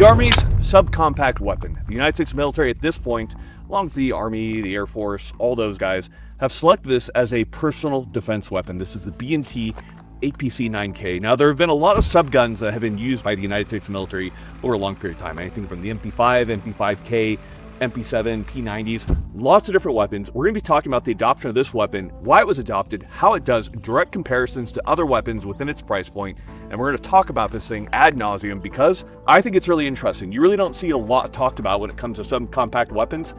The Army's subcompact weapon. The United States military at this point, along with the Army, the Air Force, all those guys, have selected this as a personal defense weapon. This is the B&T APC 9K. Now, there have been a lot of subguns that have been used by the United States military over a long period of time. Anything from the MP5, MP5K, MP7, P90s, lots of different weapons. We're going to be talking about the adoption of this weapon, why it was adopted, how it does, direct comparisons to other weapons within its price point, and we're going to talk about this thing ad nauseum because I think it's really interesting. You really don't see a lot talked about when it comes to subcompact weapons,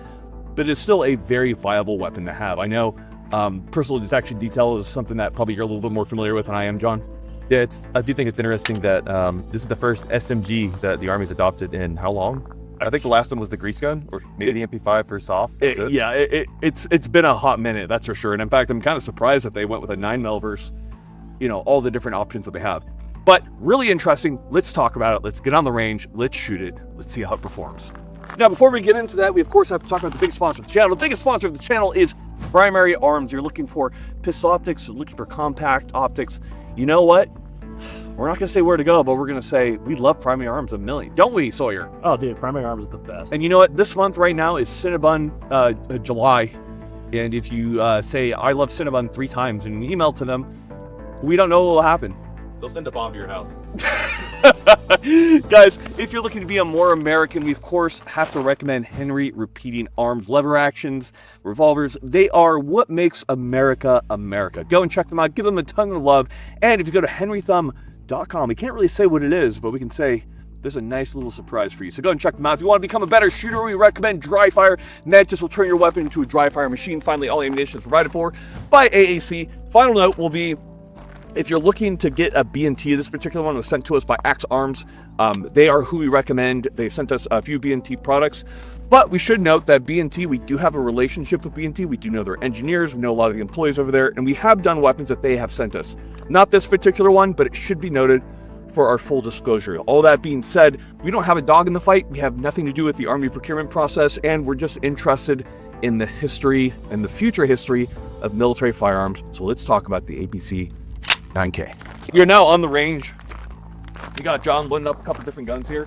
but it's still a very viable weapon to have. I know personal detection detail is something that probably you're a little bit more familiar with than I am, John. Yeah, I do think it's interesting that this is the first SMG that the Army's adopted in how long? I think the last one was the grease gun, or maybe the MP5 for soft. It's been a hot minute, that's for sure. And in fact, I'm kind of surprised that they went with a 9mm versus, all the different options that they have. But really interesting. Let's talk about it. Let's get on the range. Let's shoot it. Let's see how it performs. Now, before we get into that, we of course have to talk about the big sponsor of the channel. The biggest sponsor of the channel is Primary Arms. You're looking for pistol optics, you're looking for compact optics. You know what? We're not going to say where to go, but we're going to say we love Primary Arms a million. Don't we, Sawyer? Oh, dude, Primary Arms is the best. And you know what? This month right now is Cinnabon July. And if you say, I love Cinnabon 3 times in an email to them, we don't know what will happen. They'll send a bomb to your house. Guys, if you're looking to be a more American, we of course have to recommend Henry Repeating Arms. Lever actions, revolvers, they are what makes America America. Go and check them out, give them a ton of love. And if you go to henrythumb.com, we can't really say what it is, but we can say there's a nice little surprise for you. So go and check them out. If you want to become a better shooter, we recommend dry fire. Mantis will turn your weapon into a dry fire machine. Finally, all ammunition is provided for by AAC. Final note will be, if you're looking to get a B&T, this particular one was sent to us by Axe Arms. They are who we recommend. They've sent us a few B&T products. But we should note that B&T, we do have a relationship with B&T. We do know their engineers. We know a lot of the employees over there. And we have done weapons that they have sent us. Not this particular one, but it should be noted for our full disclosure. All that being said, we don't have a dog in the fight. We have nothing to do with the Army procurement process. And we're just interested in the history and the future history of military firearms. So let's talk about the APC 9K. You're now on the range. We got John loading up a couple different guns here.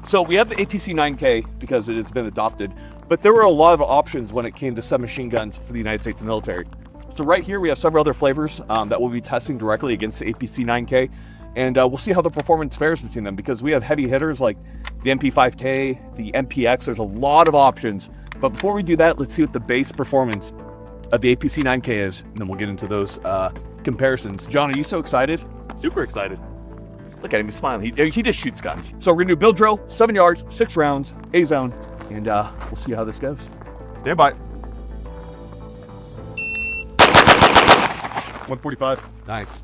So we have the APC 9K because it has been adopted, but there were a lot of options when it came to submachine guns for the United States military. So right here we have several other flavors that we'll be testing directly against the APC 9K, and we'll see how the performance fares between them because we have heavy hitters like the MP5K, the MPX. There's a lot of options, but before we do that, let's see what the base performance of the APC 9K is, and then we'll get into those comparisons. John, are you so excited? Super excited. Look at him, he's smiling. He just shoots guns. So we're gonna do build drill, 7 yards, 6 rounds, A zone, and we'll see how this goes. Stand by. 145. Nice.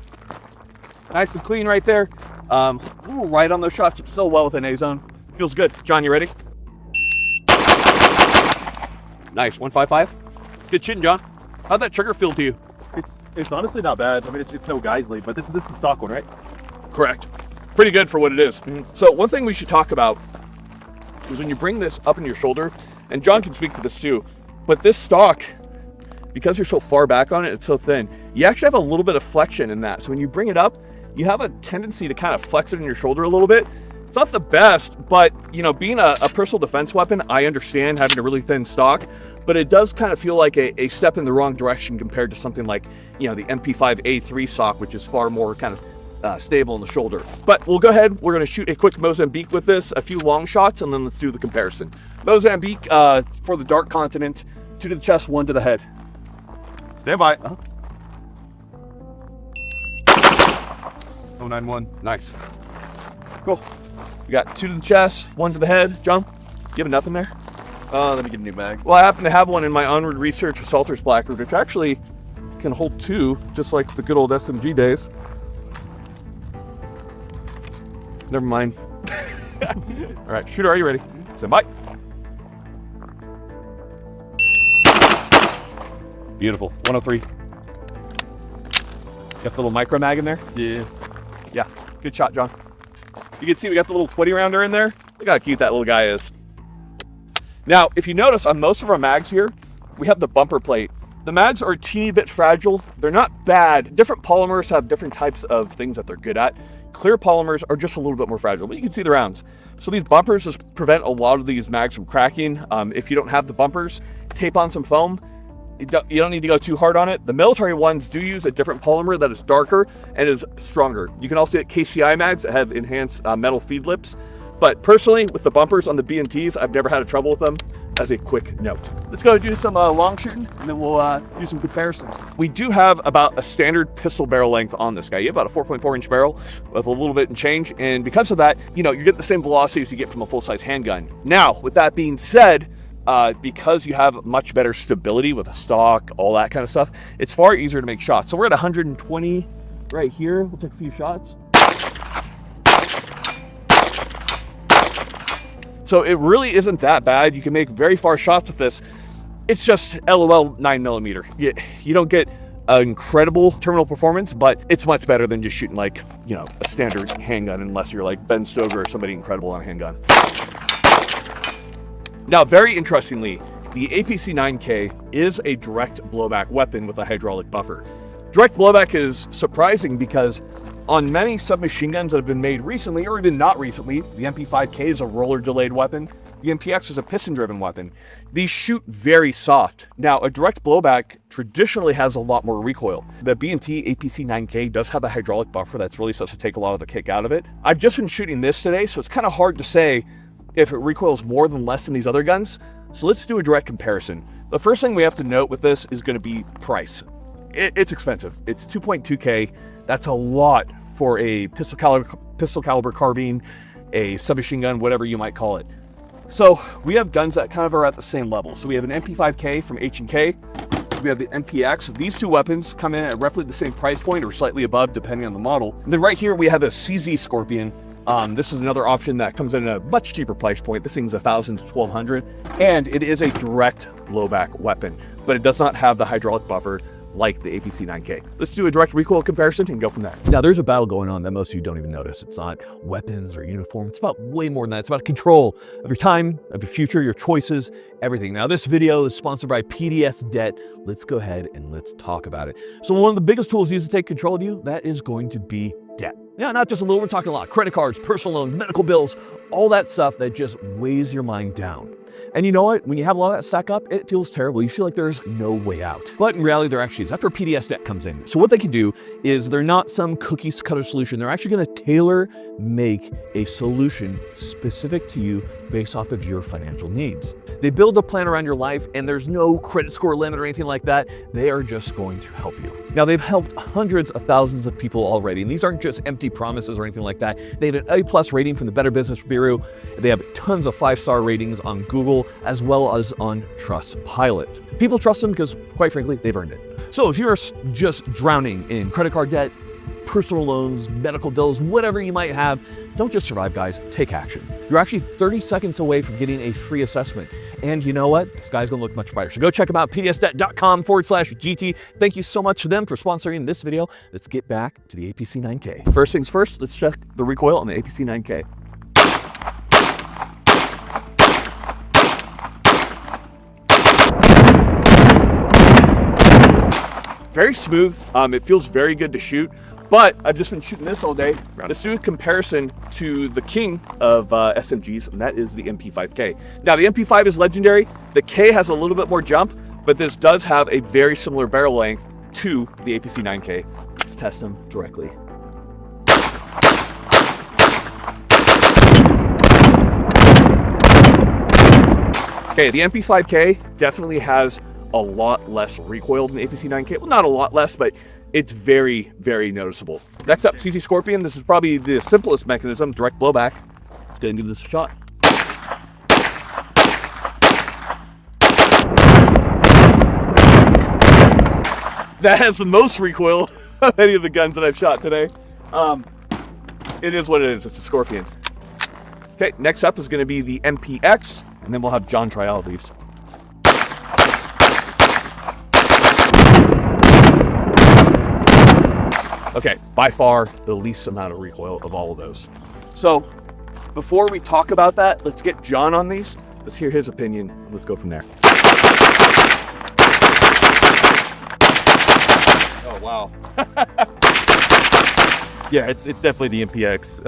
Nice and clean right there. Ooh, right on those shots, so well within A zone. Feels good. John, you ready? Nice, 155. Good shooting, John. How'd that trigger feel to you? It's honestly not bad. I mean, it's no Geisley, but this is the stock one, right? Correct. Pretty good for what it is. So one thing we should talk about is when you bring this up in your shoulder, and John can speak to this too, but this stock, because you're so far back on it, it's so thin, you actually have a little bit of flexion in that. So when you bring it up, you have a tendency to kind of flex it in your shoulder a little bit. It's not the best, but being a personal defense weapon, I understand having a really thin stock, but it does kind of feel like a step in the wrong direction compared to something like, the MP5A3 stock, which is far more kind of stable in the shoulder. But we'll go ahead. We're going to shoot a quick Mozambique with this, a few long shots, and then let's do the comparison. Mozambique for the dark continent, 2 to the chest, 1 to the head. Stand by. 091. Nice. Cool. We got 2 to the chest, 1 to the head. John, you have nothing there? Let me get a new mag. Well, I happen to have one in my Onward Research Assaulter's Blackroot, which actually can hold 2, just like the good old SMG days. Never mind. All right, shooter, are you ready? Stand by. Beautiful. 103. Got the little micro mag in there? Yeah. Yeah, good shot, John. You can see we got the little 20 rounder in there. Look how cute that little guy is. Now, if you notice on most of our mags here, we have the bumper plate. The mags are a teeny bit fragile. They're not bad. Different polymers have different types of things that they're good at. Clear polymers are just a little bit more fragile, but you can see the rounds. So these bumpers just prevent a lot of these mags from cracking. If you don't have the bumpers, tape on some foam. You don't need to go too hard on it. The military ones do use a different polymer that is darker and is stronger. You can also get KCI mags that have enhanced metal feed lips. But personally, with the bumpers on the B&Ts, I've never had a trouble with them, as a quick note. Let's go do some long shooting, and then we'll do some comparisons. We do have about a standard pistol barrel length on this guy. You have about a 4.4 inch barrel with a little bit in change. And because of that, you get the same velocity as you get from a full-size handgun. Now, with that being said, because you have much better stability with a stock, all that kind of stuff, it's far easier to make shots. So we're at 120 right here. We'll take a few shots. So it really isn't that bad. You can make very far shots with this. It's just LOL 9mm. You don't get an incredible terminal performance, but it's much better than just shooting like, a standard handgun, unless you're like Ben Stoker or somebody incredible on a handgun. Now, very interestingly, the APC-9K is a direct blowback weapon with a hydraulic buffer. Direct blowback is surprising because on many submachine guns that have been made recently, or even not recently, the MP5K is a roller-delayed weapon. The MPX is a piston-driven weapon. These shoot very soft. Now, a direct blowback traditionally has a lot more recoil. The B&T APC-9K does have a hydraulic buffer that's really supposed to take a lot of the kick out of it. I've just been shooting this today, so it's kind of hard to say if it recoils more than less than these other guns. So let's do a direct comparison. The first thing we have to note with this is going to be price. It's expensive. It's 2.2K. That's a lot for a pistol caliber carbine, a submachine gun, whatever you might call it. So we have guns that kind of are at the same level. So we have an MP5K from H&K. We have the MPX. These two weapons come in at roughly the same price point or slightly above, depending on the model. And then right here we have a CZ Scorpion. This is another option that comes in at a much cheaper price point. This thing's $1,000 to $1,200, and it is a direct blowback weapon, but it does not have the hydraulic buffer like the APC-9K. Let's do a direct recoil comparison and go from there. Now, there's a battle going on that most of you don't even notice. It's not weapons or uniform. It's about way more than that. It's about control of your time, of your future, your choices, everything. Now, this video is sponsored by PDS Debt. Let's go ahead and let's talk about it. So one of the biggest tools used to take control of you, that is going to be debt. Yeah, not just a little, we're talking a lot. Credit cards, personal loans, medical bills, all that stuff that just weighs your mind down. And you know what? When you have a lot of that stack up, it feels terrible. You feel like there's no way out. But in reality, there actually is. That's where PDS Debt comes in. So what they can do is they're not some cookie cutter solution. They're actually going to tailor make a solution specific to you based off of your financial needs. They build a plan around your life, and there's no credit score limit or anything like that. They are just going to help you. Now, they've helped hundreds of thousands of people already, and these aren't just empty promises or anything like that. They have an A+ rating from the Better Business Bureau. They have tons of 5-star ratings on Google as well as on Trustpilot. People trust them because, quite frankly, they've earned it. So if you're just drowning in credit card debt, personal loans, medical bills, whatever you might have, don't just survive, guys, take action. You're actually 30 seconds away from getting a free assessment. And you know what? The sky's gonna look much brighter. So go check them out, pdsdebt.com/GT. Thank you so much to them for sponsoring this video. Let's get back to the APC-9K. First things first, let's check the recoil on the APC-9K. Very smooth. It feels very good to shoot, but I've just been shooting this all day. Let's do a comparison to the king of SMGs, and that is the MP5K. Now, the MP5 is legendary. The K has a little bit more jump, but this does have a very similar barrel length to the APC-9K. Let's test them directly. Okay, the MP5K definitely has a lot less recoil than the APC-9K. Well, not a lot less, but it's very, very noticeable. Next up, CZ Scorpion. This is probably the simplest mechanism, direct blowback. Let's go and give this a shot. That has the most recoil of any of the guns that I've shot today. It is what it is. It's a Scorpion. Okay, next up is going to be the MPX, and then we'll have John try all of these. Okay, by far the least amount of recoil of all of those. So before we talk about that, let's get John on these. Let's hear his opinion. Let's go from there. Oh, wow. Yeah, it's definitely the MPX.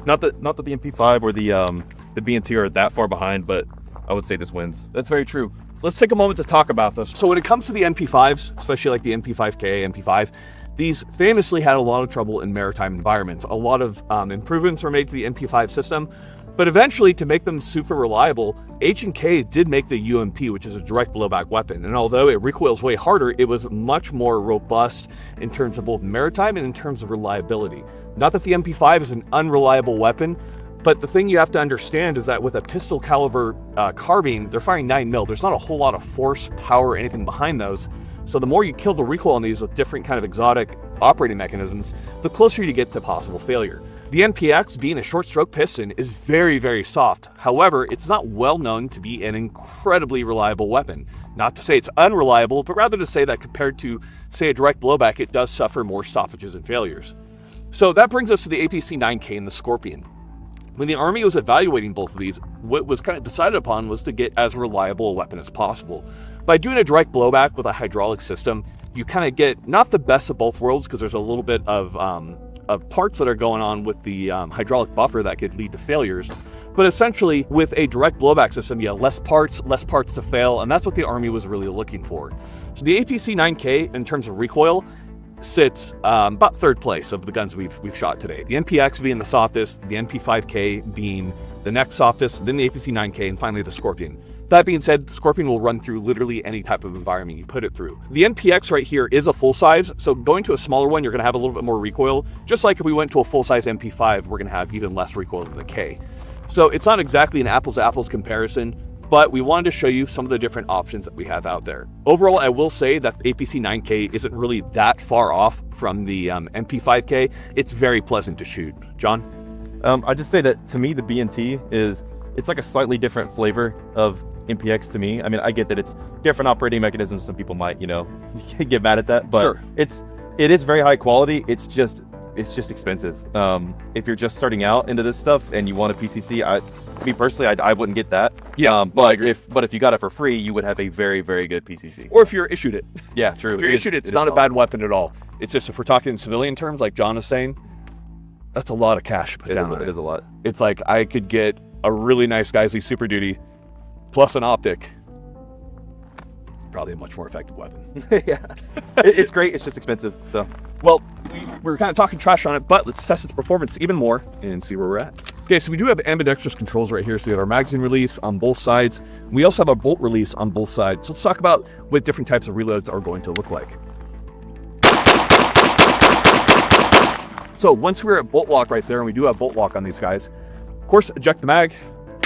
Not that the MP5 or the B&T are that far behind, but I would say this wins. That's very true. Let's take a moment to talk about this. So when it comes to the MP5s, especially like the MP5K, MP5, these famously had a lot of trouble in maritime environments. A lot of improvements were made to the MP5 system, but eventually to make them super reliable, H&K did make the UMP, which is a direct blowback weapon. And although it recoils way harder, it was much more robust in terms of both maritime and in terms of reliability. Not that the MP5 is an unreliable weapon, but the thing you have to understand is that with a pistol caliber carbine, they're firing 9mm. There's not a whole lot of force, power, or anything behind those. So the more you kill the recoil on these with different kind of exotic operating mechanisms, the closer you get to possible failure. The NPX, being a short stroke piston, is very, very soft. However, it's not well known to be an incredibly reliable weapon. Not to say it's unreliable, but rather to say that compared to, say, a direct blowback, it does suffer more stoppages and failures. So that brings us to the APC-9K and the Scorpion. When the Army was evaluating both of these, what was kind of decided upon was to get as reliable a weapon as possible. By doing a direct blowback with a hydraulic system, you kind of get not the best of both worlds, because there's a little bit of parts that are going on with the hydraulic buffer that could lead to failures. But essentially, with a direct blowback system, you have less parts to fail, and that's what the Army was really looking for. So the APC-9K, in terms of recoil, sits about third place of the guns we've shot today. The NPX being the softest, the MP5K being the next softest, then the APC-9K, and finally the Scorpion. That being said, the Scorpion will run through literally any type of environment you put it through. The NPX right here is a full size, so going to a smaller one, you're going to have a little bit more recoil. Just like if we went to a full size MP5, we're going to have even less recoil than the K. So it's not exactly an apples to apples comparison, but we wanted to show you some of the different options that we have out there. Overall, I will say that the APC-9K isn't really that far off from the MP5K. It's very pleasant to shoot. John? I just say that to me, the B&T it's like a slightly different flavor of MPX to me. I mean, I get that it's different operating mechanisms. Some people might, get mad at that, but sure. It is very high quality. It's just expensive. If you're just starting out into this stuff and you want a PCC, me personally, I wouldn't get that. Yeah, but if you got it for free, you would have a very, very good PCC. Or if you're issued it. Yeah, true. If you're issued it, it's not a bad weapon at all. It's just, if we're talking in civilian terms, like John is saying, that's a lot of cash to put down on it. It is a lot. It's like I could get a really nice Geisley Super Duty plus an optic. Probably a much more effective weapon. Yeah, it's great. It's just expensive. So, well, we're kind of talking trash on it, but let's test its performance even more and see where we're at. Okay, so we do have ambidextrous controls right here. So we have our magazine release on both sides. We also have a bolt release on both sides. So let's talk about what different types of reloads are going to look like. So once we're at bolt lock right there, and we do have bolt lock on these guys, of course, eject the mag.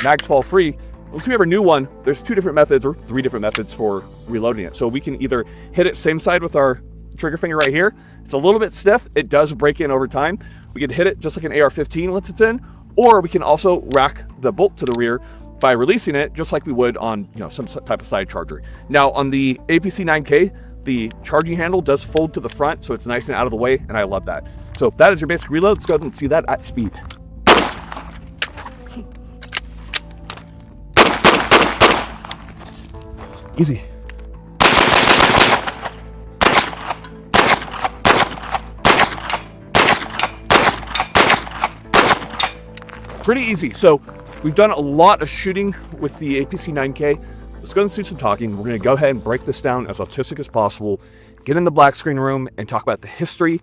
Mags fall free. Once we have a new one, there's two different methods or three different methods for reloading it. So we can either hit it same side with our trigger finger right here. It's a little bit stiff. It does break in over time. We can hit it just like an AR-15 once it's in, or we can also rack the bolt to the rear by releasing it just like we would on some type of side charger. Now on the APC-9K, the charging handle does fold to the front, so it's nice and out of the way, and I love that. So that is your basic reload. Let's go ahead and see that at speed. Easy. Pretty easy. So we've done a lot of shooting with the APC-9K. Let's go and do some talking. We're going to go ahead and break this down as autistic as possible, get in the black screen room, and talk about the history,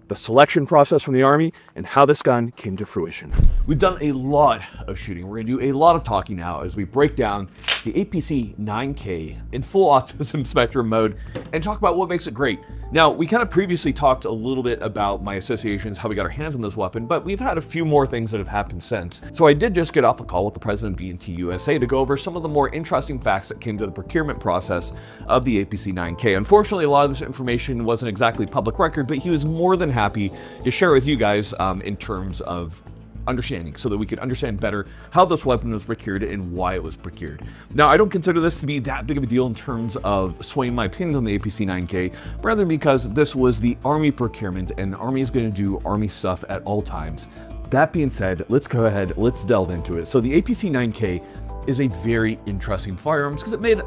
the selection process from the Army, and how this gun came to fruition. We've done a lot of shooting. We're gonna do a lot of talking now as we break down the APC-9K in full autism spectrum mode and talk about what makes it great. Now, we kind of previously talked a little bit about my associations, how we got our hands on this weapon, but we've had a few more things that have happened since. So I did just get off a call with the president of B&T USA to go over some of the more interesting facts that came to the procurement process of the APC-9K. Unfortunately, a lot of this information wasn't exactly public record, but he was more than happy to share with you guys in terms of understanding, so that we could understand better how this weapon was procured and why it was procured. Now, I don't consider this to be that big of a deal in terms of swaying my opinions on the APC-9K, rather because this was the Army procurement, and the Army is going to do Army stuff at all times. That being said, let's go ahead, let's delve into it. So the APC-9K is a very interesting firearms because it made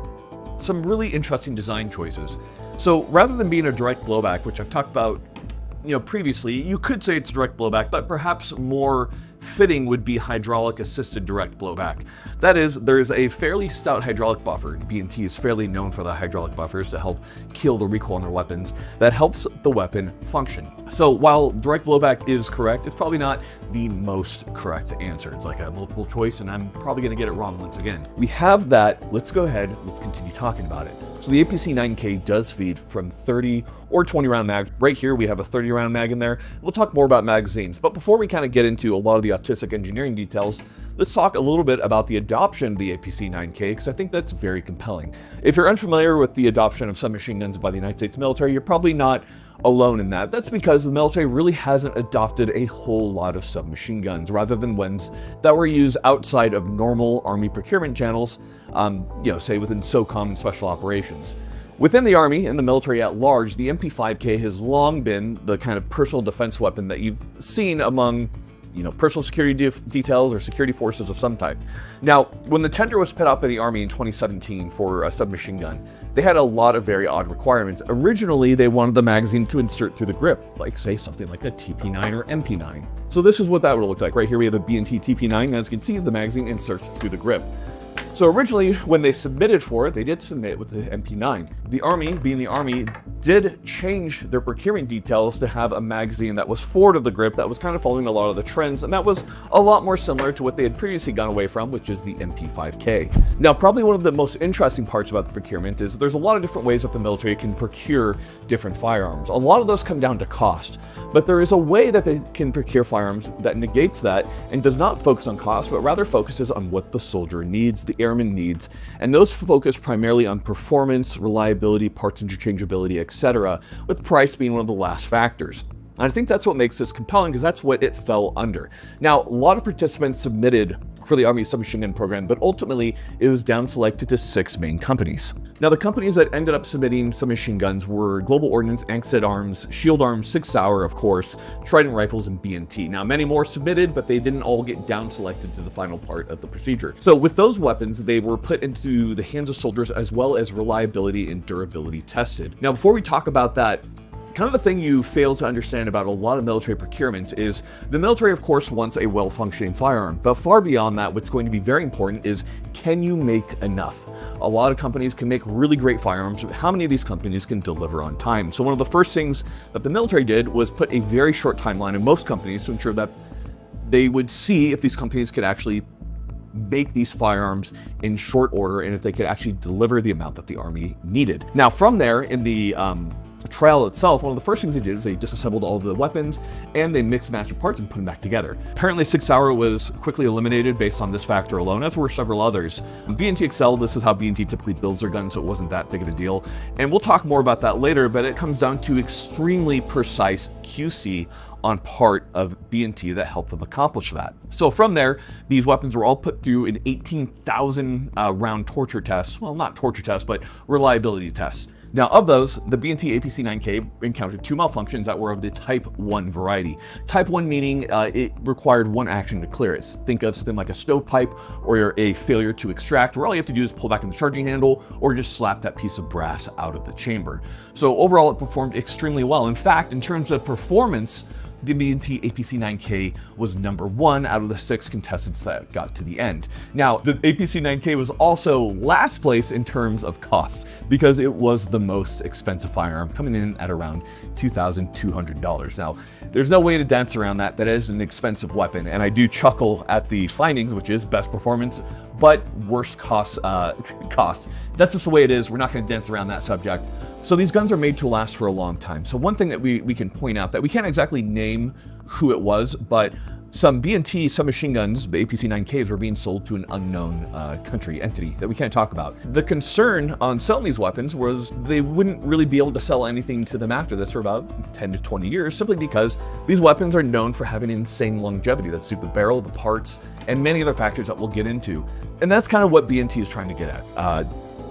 some really interesting design choices. So rather than being a direct blowback, which I've talked about previously, you could say it's direct blowback, but perhaps more fitting would be hydraulic assisted direct blowback. That is, there's a fairly stout hydraulic buffer, and B&T is fairly known for the hydraulic buffers to help kill the recoil on their weapons, that helps the weapon function. So while direct blowback is correct, it's probably not the most correct answer. It's like a multiple choice, and I'm probably going to get it wrong once again. We have that. Let's go ahead, let's continue talking about it. So the APC-9K does feed from 30 or 20 round mags. Right here we have a 30 round mag in there. We'll talk more about magazines, but before we kind of get into a lot of the artistic engineering details, let's talk a little bit about the adoption of the APC-9K, because I think that's very compelling. If you're unfamiliar with the adoption of submachine guns by the United States military, you're probably not alone in that. That's because the military really hasn't adopted a whole lot of submachine guns, rather than ones that were used outside of normal Army procurement channels, say within SOCOM and special operations. Within the Army and the military at large, the MP5K has long been the kind of personal defense weapon that you've seen among personal security details or security forces of some type. Now, when the tender was put out by the Army in 2017 for a submachine gun, they had a lot of very odd requirements. Originally, they wanted the magazine to insert through the grip, like say something like a TP9 or MP9. So this is what that would look like. Right here we have a B&T TP9. As you can see, the magazine inserts through the grip. So originally, when they submitted for it, they did submit with the MP9. The Army, being the Army, did change their procurement details to have a magazine that was forward of the grip, that was kind of following a lot of the trends, and that was a lot more similar to what they had previously gone away from, which is the MP5K. Now, probably one of the most interesting parts about the procurement is there's a lot of different ways that the military can procure different firearms. A lot of those come down to cost, but there is a way that they can procure firearms that negates that and does not focus on cost, but rather focuses on what the soldier needs, the airman needs, and those focus primarily on performance, reliability, parts interchangeability, etc., with price being one of the last factors. And I think that's what makes this compelling, because that's what it fell under. Now, a lot of participants submitted for the Army submachine gun program, but ultimately it was down selected to 6 main companies. Now, the companies that ended up submitting submachine guns were Global Ordnance, Ansett Arms, Shield Arms, Sig Sauer, of course, Trident Rifles, and B&T. Now, many more submitted, but they didn't all get down selected to the final part of the procedure. So with those weapons, they were put into the hands of soldiers as well as reliability and durability tested. Now, before we talk about that, kind of the thing you fail to understand about a lot of military procurement is the military, of course, wants a well-functioning firearm, but far beyond that, what's going to be very important is, can you make enough? A lot of companies can make really great firearms, but how many of these companies can deliver on time? So one of the first things that the military did was put a very short timeline in most companies to ensure that they would see if these companies could actually make these firearms in short order and if they could actually deliver the amount that the Army needed. Now, from there, in the trial itself, one of the first things they did is they disassembled all of the weapons and they mixed and matched the parts and put them back together. Apparently, Sig Sauer was quickly eliminated based on this factor alone, as were several others. B&T excelled. This is how B&T typically builds their guns, so it wasn't that big of a deal. And we'll talk more about that later, but it comes down to extremely precise QC on part of B&T that helped them accomplish that. So from there, these weapons were all put through an 18,000 round torture test. Well, not torture test, but reliability tests. Now, of those, the B&T APC-9K encountered 2 malfunctions that were of the Type 1 variety. Type 1 meaning it required one action to clear it. Think of something like a stovepipe or a failure to extract, where all you have to do is pull back in the charging handle or just slap that piece of brass out of the chamber. So overall, it performed extremely well. In fact, in terms of performance, the B&T APC-9K was #1 out of the 6 contestants that got to the end. Now, the APC-9K was also last place in terms of costs because it was the most expensive firearm, coming in at around $2,200. Now, there's no way to dance around that. That is an expensive weapon, and I do chuckle at the findings, which is best performance, but worst cost. That's just the way it is. We're not going to dance around that subject. So these guns are made to last for a long time. So one thing that we can point out, that we can't exactly name who it was, but some B&T submachine guns, the APC-9Ks, were being sold to an unknown country entity that we can't talk about. The concern on selling these weapons was they wouldn't really be able to sell anything to them after this for about 10 to 20 years, simply because these weapons are known for having insane longevity. That's the barrel, the parts, and many other factors that we'll get into. And that's kind of what B&T is trying to get at.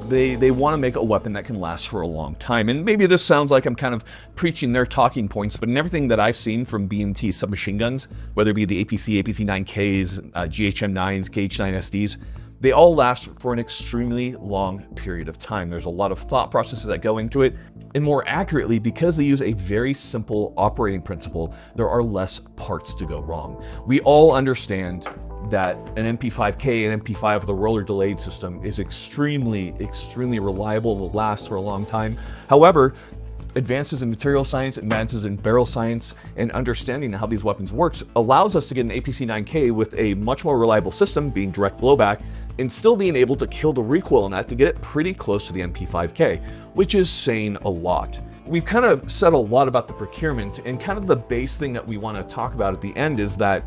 They want to make a weapon that can last for a long time. And maybe this sounds like I'm kind of preaching their talking points, but in everything that I've seen from B&T submachine guns, whether it be the APC, APC-9Ks, GHM-9s, KH-9SDs, they all last for an extremely long period of time. There's a lot of thought processes that go into it, and more accurately, because they use a very simple operating principle, there are less parts to go wrong. We all understand that an MP5K and MP5 with a roller delayed system is extremely reliable, will last for a long time. However, advances in material science, advances in barrel science, and understanding how these weapons works allows us to get an APC-9K with a much more reliable system, being direct blowback, and still being able to kill the recoil in that to get it pretty close to the MP5K, which is saying a lot. We've kind of said a lot about the procurement, and kind of the base thing that we want to talk about at the end is that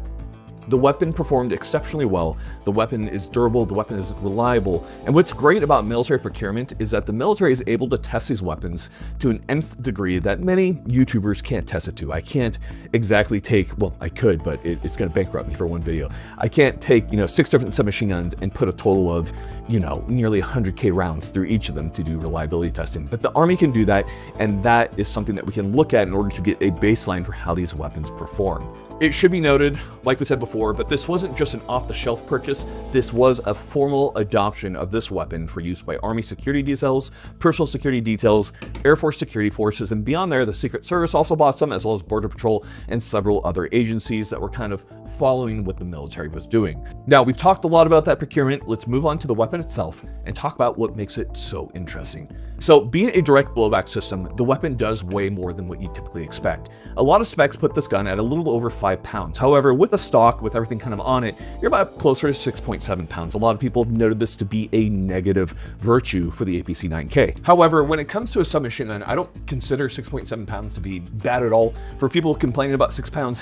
the weapon performed exceptionally well, the weapon is durable, the weapon is reliable, and what's great about military procurement is that the military is able to test these weapons to an nth degree that many YouTubers can't test it to. I can't exactly take, well, I could, but it's going to bankrupt me for one video. I can't take, 6 different submachine guns and put a total of, nearly 100K rounds through each of them to do reliability testing. But the Army can do that, and that is something that we can look at in order to get a baseline for how these weapons perform. It should be noted, like we said before, but this wasn't just an off-the-shelf purchase. This was a formal adoption of this weapon for use by Army security details, personal security details, Air Force security forces, and beyond there, the Secret Service also bought some, as well as Border Patrol and several other agencies that were kind of following what the military was doing. Now, we've talked a lot about that procurement. Let's move on to the weapon itself and talk about what makes it so interesting. So, being a direct blowback system, the weapon does way more than what you typically expect. A lot of specs put this gun at a little over 5 pounds. However, with the stock, with everything kind of on it, you're about closer to 6.7 pounds. A lot of people have noted this to be a negative virtue for the APC-9K. However, when it comes to a submachine gun, I don't consider 6.7 pounds to be bad at all. For people complaining about 6 pounds,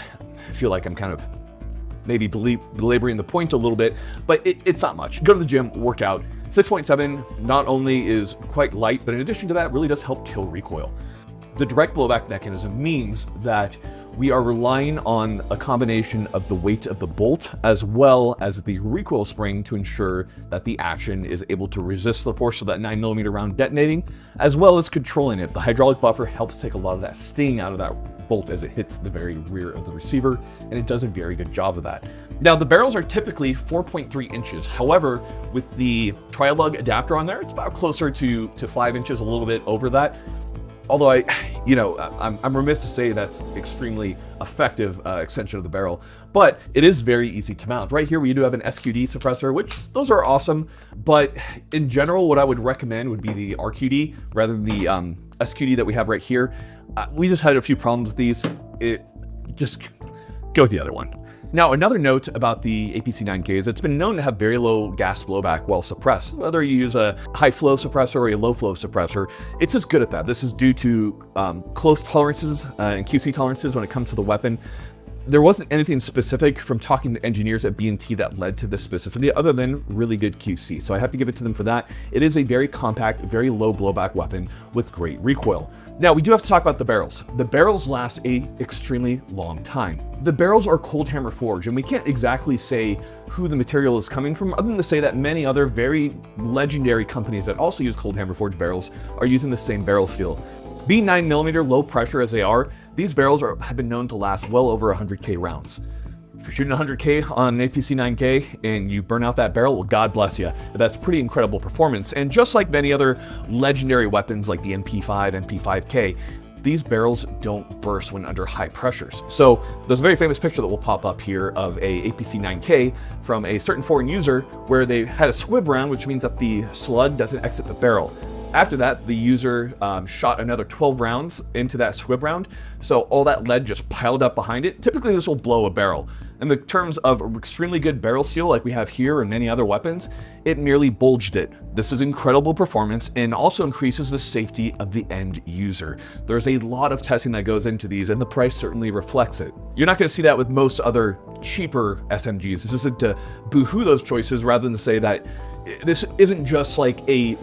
I feel like I'm kind of maybe belaboring the point a little bit, but it's not much. Go to the gym, work out. 6.7 not only is quite light, but in addition to that, really does help kill recoil. The direct blowback mechanism means that we are relying on a combination of the weight of the bolt as well as the recoil spring to ensure that the action is able to resist the force of that 9mm round detonating, as well as controlling it. The hydraulic buffer helps take a lot of that sting out of that bolt as it hits the very rear of the receiver, and it does a very good job of that. Now, the barrels are typically 4.3 inches. However, with the tri-lug adapter on there, it's about closer to 5 inches, a little bit over that. Although I'm remiss to say that's extremely effective extension of the barrel, but it is very easy to mount. Right here, we do have an SQD suppressor, which those are awesome, but in general, what I would recommend would be the RQD rather than the SQD that we have right here. We just had a few problems with these. Just go with the other one. Now, another note about the APC-9K is it's been known to have very low gas blowback while suppressed. Whether you use a high flow suppressor or a low flow suppressor, it's as good at that. This is due to close tolerances and QC tolerances when it comes to the weapon. There wasn't anything specific from talking to engineers at B&T that led to this specifically, other than really good QC. So I have to give it to them for that. It is a very compact, very low blowback weapon with great recoil. Now, we do have to talk about the barrels. The barrels last a extremely long time. The barrels are cold hammer forged, and we can't exactly say who the material is coming from, other than to say that many other very legendary companies that also use cold hammer forged barrels are using the same barrel steel. Being 9mm low pressure as they are, these barrels have been known to last well over 100K rounds. If you're shooting 100K on an APC-9K and you burn out that barrel, well, God bless you. That's pretty incredible performance. And just like many other legendary weapons like the MP5, MP5K, these barrels don't burst when under high pressures. So there's a very famous picture that will pop up here of a APC-9K from a certain foreign user where they had a squib round, which means that the slug doesn't exit the barrel. After that, the user shot another 12 rounds into that squib round, so all that lead just piled up behind it. Typically, this will blow a barrel. In the terms of extremely good barrel steel like we have here and many other weapons, it merely bulged it. This is incredible performance and also increases the safety of the end user. There's a lot of testing that goes into these, and the price certainly reflects it. You're not going to see that with most other cheaper SMGs. This isn't to boo-hoo those choices, rather than to say that this isn't just like a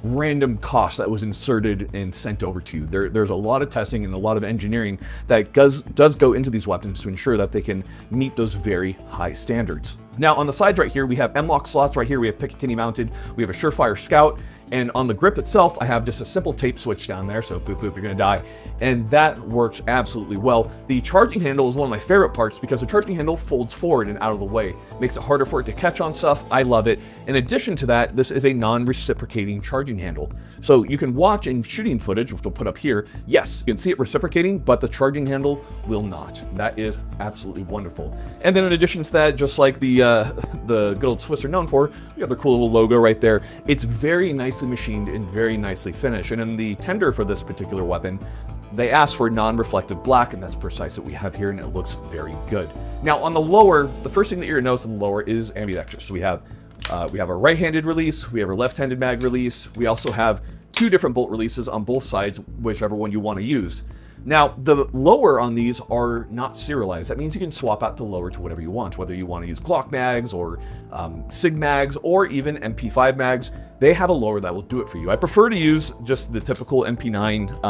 random cost that was inserted and sent over to you. There's a lot of testing and a lot of engineering that does go into these weapons to ensure that they can meet those very high standards. Now on the sides right here, we have M-LOK slots right here. We have Picatinny mounted. We have a Surefire Scout. And on the grip itself, I have just a simple tape switch down there. So boop, boop, you're gonna die. And that works absolutely well. The charging handle is one of my favorite parts because the charging handle folds forward and out of the way. Makes it harder for it to catch on stuff. I love it. In addition to that, this is a non-reciprocating charging handle. So you can watch in shooting footage, which we'll put up here. Yes, you can see it reciprocating, but the charging handle will not. That is absolutely wonderful. And then in addition to that, just like the good old Swiss are known for, we have the cool little logo right there. It's very nicely machined and very nicely finished. And in the tender for this particular weapon, they asked for non-reflective black, and that's precise what we have here, and it looks very good. Now on the lower, the first thing that you're gonna notice on the lower is ambidextrous. So we have a right-handed release, we have a left-handed mag release, we also have 2 different bolt releases on both sides, whichever one you want to use. Now, the lower on these are not serialized. That means you can swap out the lower to whatever you want, whether you want to use Glock mags or SIG mags or even MP5 mags. They have a lower that will do it for you. I prefer to use just the typical MP9,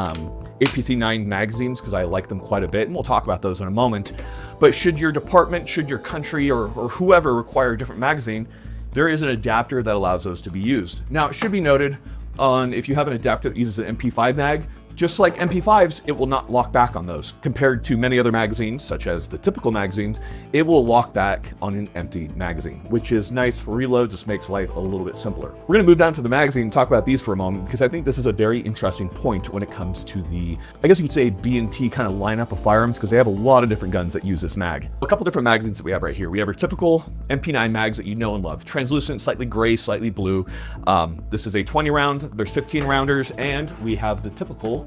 APC9 magazines because I like them quite a bit, and we'll talk about those in a moment. But should your department, should your country, or whoever require a different magazine, there is an adapter that allows those to be used. Now, it should be noted on if you have an adapter that uses an MP5 mag, just like MP5s, it will not lock back on those. Compared to many other magazines, such as the typical magazines, it will lock back on an empty magazine, which is nice for reload, just makes life a little bit simpler. We're gonna move down to the magazine and talk about these for a moment, because I think this is a very interesting point when it comes to the, I guess you could say, B&T kind of lineup of firearms, because they have a lot of different guns that use this mag. A couple different magazines that we have right here. We have our typical MP9 mags that you know and love. Translucent, slightly gray, slightly blue. This is a 20 round, there's 15 rounders, and we have the typical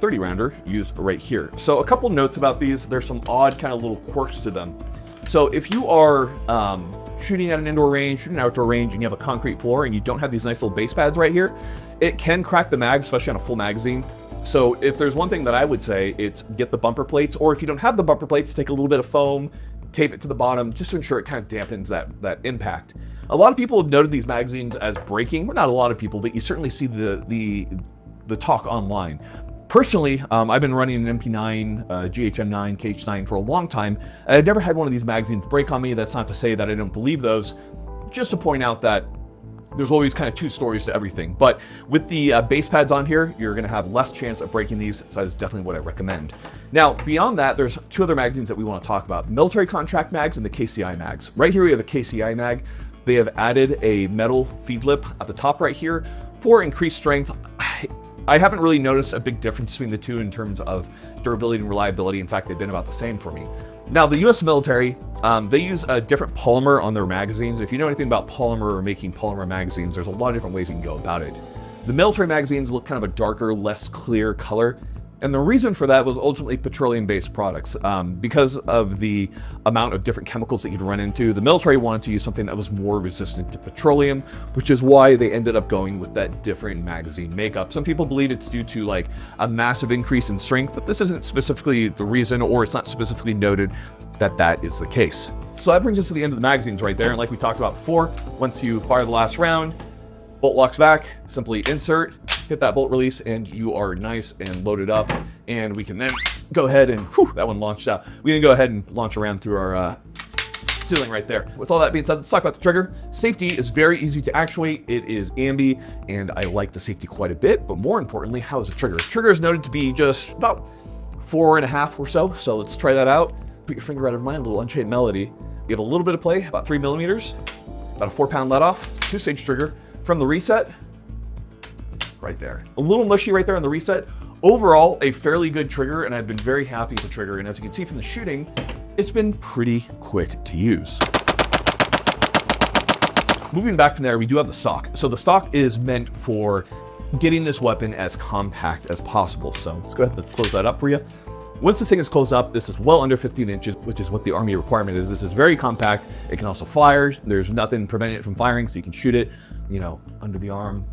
30 rounder used right here. So a couple notes about these. There's some odd kind of little quirks to them. So if you are shooting at an indoor range, shooting an outdoor range, and you have a concrete floor and you don't have these nice little base pads right here, it can crack the mag, especially on a full magazine. So if there's one thing that I would say, it's get the bumper plates, or if you don't have the bumper plates, take a little bit of foam, tape it to the bottom, just to ensure it kind of dampens that impact. A lot of people have noted these magazines as breaking. Well, not a lot of people, but you certainly see the talk online. Personally, I've been running an MP9, GHM9, KH9 for a long time, and I've never had one of these magazines break on me. That's not to say that I don't believe those, just to point out that there's always kind of 2 stories to everything. But with the base pads on here, you're gonna have less chance of breaking these, so that's definitely what I recommend. Now, beyond that, there's 2 other magazines that we wanna talk about, military contract mags and the KCI mags. Right here we have a KCI mag. They have added a metal feed lip at the top right here for increased strength. I haven't really noticed a big difference between the 2 in terms of durability and reliability. In fact, they've been about the same for me. Now, the US military, they use a different polymer on their magazines. If you know anything about polymer or making polymer magazines, there's a lot of different ways you can go about it. The military magazines look kind of a darker, less clear color. And the reason for that was ultimately petroleum-based products. Because of the amount of different chemicals that you'd run into, the military wanted to use something that was more resistant to petroleum, which is why they ended up going with that different magazine makeup. Some people believe it's due to like a massive increase in strength, but this isn't specifically the reason, or it's not specifically noted that that is the case. So that brings us to the end of the magazines right there. And like we talked about before, once you fire the last round, bolt locks back, simply insert, hit that bolt release, and you are nice and loaded up. And we can then go ahead and, whew, that one launched out. We can go ahead and launch around through our ceiling right there. With all that being said, let's talk about the trigger. Safety is very easy to actuate. It is ambi, and I like the safety quite a bit, but more importantly, how is the trigger? Trigger is noted to be just about 4.5 or so. So let's try that out. Put your finger out of mine, a little Unchained Melody. We have a little bit of play, about 3 millimeters, about a 4-pound let off, 2-stage trigger. From the reset, right there. A little mushy right there on the reset. Overall, a fairly good trigger, and I've been very happy with the trigger. And as you can see from the shooting, it's been pretty quick to use. Moving back from there, we do have the stock. So the stock is meant for getting this weapon as compact as possible. So let's go ahead and close that up for you. Once this thing is closed up, this is well under 15 inches, which is what the Army requirement is. This is very compact. It can also fire. There's nothing preventing it from firing, so you can shoot it, you know, under the arm,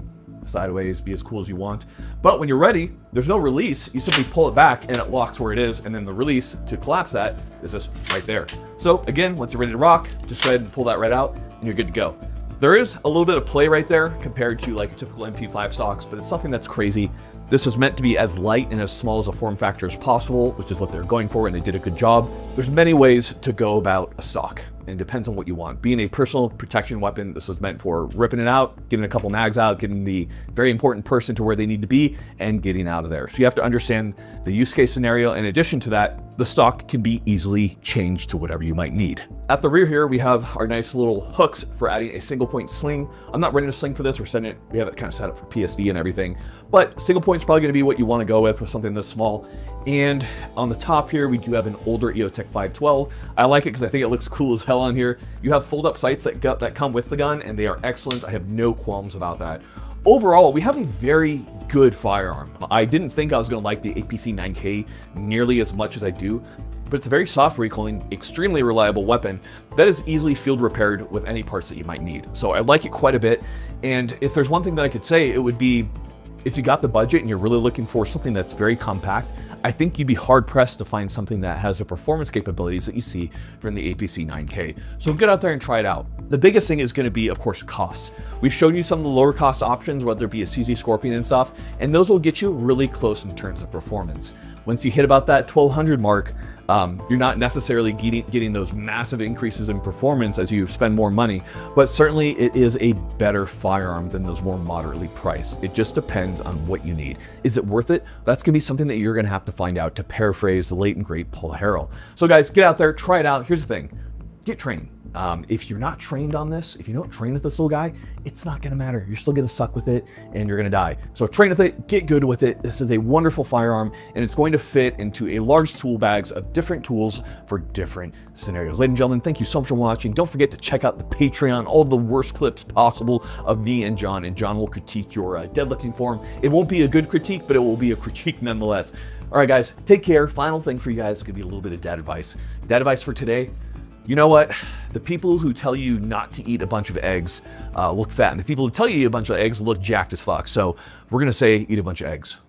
sideways, be as cool as you want. But when you're ready, there's no release. You simply pull it back and it locks where it is, and then the release to collapse that is just right there. So again, once you're ready to rock, just go ahead and pull that right out and you're good to go. There is a little bit of play right there compared to like typical MP5 stocks, but it's nothing that's crazy. This was meant to be as light and as small as a form factor as possible, which is what they're going for, and they did a good job. There's many ways to go about a stock. and depends on what you want. Being a personal protection weapon, this is meant for ripping it out, getting a couple mags out, getting the very important person to where they need to be, and getting out of there. So you have to understand the use case scenario. In addition to that, the stock can be easily changed to whatever you might need. At the rear here, we have our nice little hooks for adding a single point sling. I'm not running a sling for this. We have it kind of set up for PSD and everything, but single point is probably going to be what you want to go with something this small. And on the top here, we do have an older EOTech 512. I like it because I think it looks cool as hell on here. You have fold-up sights that come with the gun, and they are excellent. I have no qualms about that. Overall, we have a very good firearm. I didn't think I was going to like the APC 9K nearly as much as I do, but it's a very soft recoiling, extremely reliable weapon that is easily field repaired with any parts that you might need. So I like it quite a bit. And if there's one thing that I could say, it would be, if you got the budget and you're really looking for something that's very compact, I think you'd be hard pressed to find something that has the performance capabilities that you see from the APC 9K. So get out there and try it out. The biggest thing is going to be, of course, costs. We've shown you some of the lower cost options, whether it be a CZ Scorpion and stuff, and those will get you really close in terms of performance. Once you hit about that 1200 mark, you're not necessarily getting those massive increases in performance as you spend more money, but certainly it is a better firearm than those more moderately priced. It just depends on what you need. Is it worth it? That's gonna be something that you're gonna have to find out, to paraphrase the late and great Paul Harrell. So guys, get out there, try it out. Here's the thing, get trained. If you're not trained on this, if you don't train with this little guy, it's not gonna matter. You're still gonna suck with it and you're gonna die. So train with it, get good with it. This is a wonderful firearm and it's going to fit into a large tool bags of different tools for different scenarios. Ladies and gentlemen, thank you so much for watching. Don't forget to check out the Patreon, all the worst clips possible of me and John will critique your deadlifting form. It won't be a good critique, but it will be a critique nonetheless. All right, guys, take care. Final thing for you guys is gonna be a little bit of dad advice. Dad advice for today. You know what? The people who tell you not to eat a bunch of eggs look fat, and the people who tell you to eat a bunch of eggs look jacked as fuck. So we're gonna say eat a bunch of eggs.